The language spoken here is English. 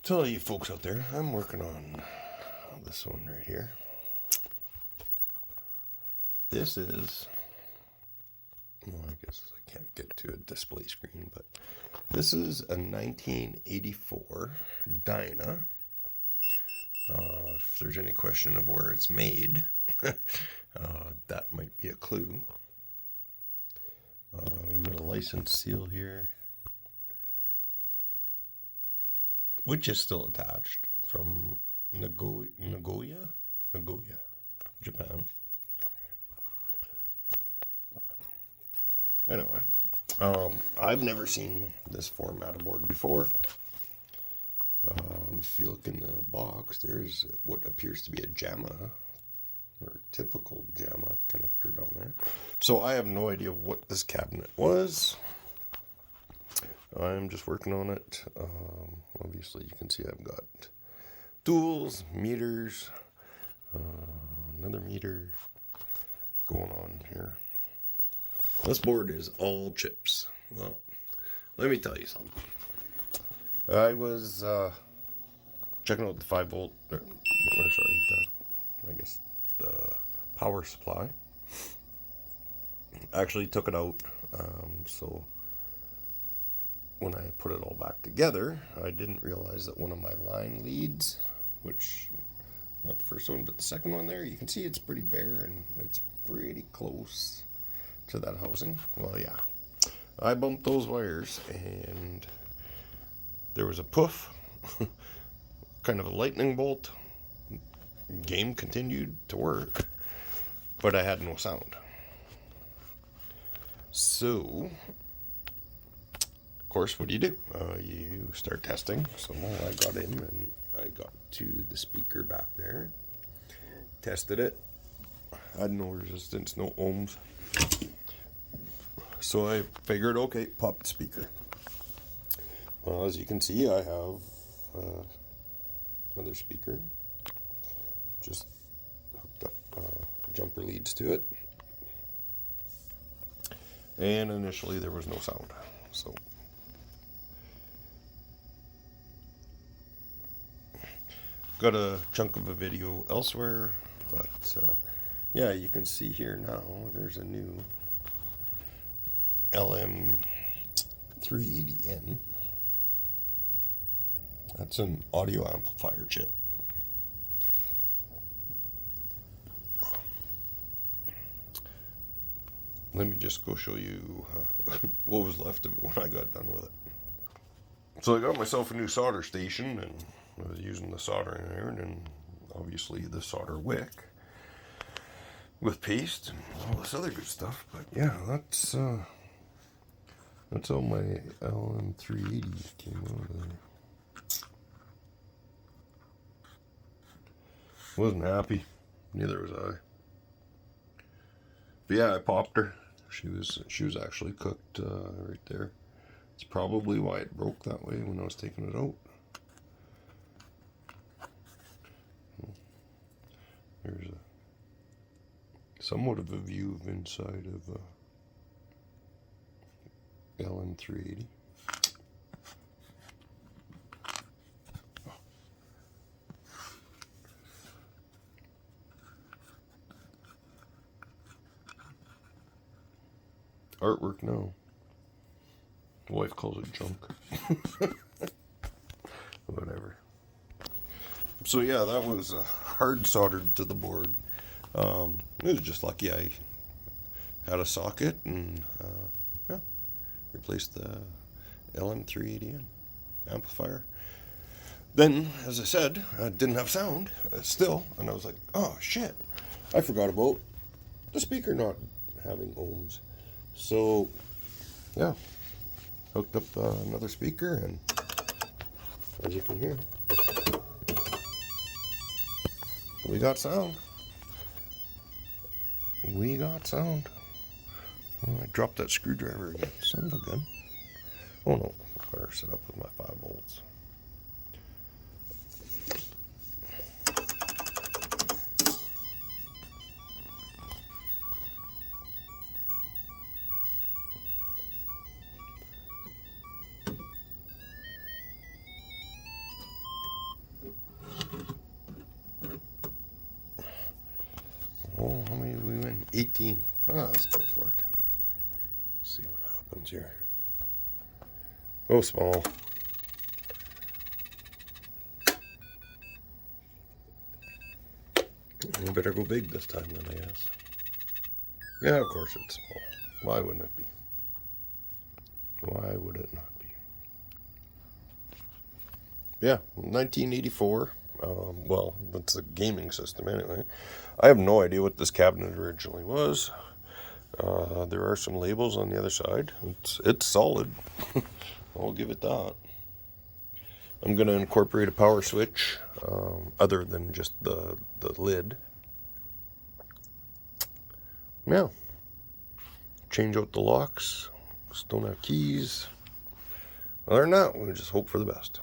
To all you folks out there, I'm working on this one right here. This is, well, I guess I can't get to a display screen, but this is a 1984 DYNA. If there's any question of where it's made, that might be a clue. We've got a license seal here, which is still attached from Nagoya, Japan. Anyway, I've never seen this format of board before. If you look in the box, there's what appears to be a JAMA, or typical JAMA connector down there. So I have no idea what this cabinet was. I'm just working on it. Obviously, you can see I've got tools, meters, another meter going on here. This board is all chips. Well, let me tell you something. I was checking out the 5-volt, the power supply. Actually took it out, so when I put it all back together, I didn't realize that one of my line leads, which, not the first one, but the second one there, you can see it's pretty bare and it's pretty close to that housing. Well, yeah, I bumped those wires and there was a poof, kind of a lightning bolt. Game continued to work, but I had no sound. So, of course, what do? You start testing. So I got in and I got to the speaker back there, tested it, had no resistance, no ohms. So I figured, okay, pop the speaker. Well, as you can see, I have another speaker, just hooked up jumper leads to it, and initially there was no sound. So got a chunk of a video elsewhere, but yeah, you can see here now there's a new LM380N. That's an audio amplifier chip. Let me just go show you what was left of it when I got done with it. So I got myself a new solder station, and I was using the soldering iron and obviously the solder wick with paste and all this other good stuff. But yeah, that's how my LM380 came out of there. Wasn't happy, neither was I. But yeah, I popped her. She was actually cooked right there. It's probably why it broke that way when I was taking it out. There's somewhat of a view of inside of LM380. Artwork now. The wife calls it junk. Whatever. So yeah, that was hard soldered to the board. It was just lucky I had a socket and yeah, replaced the LM380N amplifier. Then, as I said, I didn't have sound still, and I was like, oh shit, I forgot about the speaker not having ohms. So, yeah, hooked up another speaker, and as you can hear, we got sound. We got sound. Oh, I dropped that screwdriver again. Son of a gun. Oh no, I better set up with my 5 volts. 18. Let's go for it. See what happens here. Go small. You better go big this time then, I guess. Yeah, of course it's small. Why wouldn't it be? Why would it not be? Yeah, 1984. Well, that's a gaming system anyway. I have no idea what this cabinet originally was. There are some labels on the other side. It's solid. I'll give it that. I'm going to incorporate a power switch, other than just the lid. Yeah. Change out the locks. Just don't have keys. Other than that, we just hope for the best.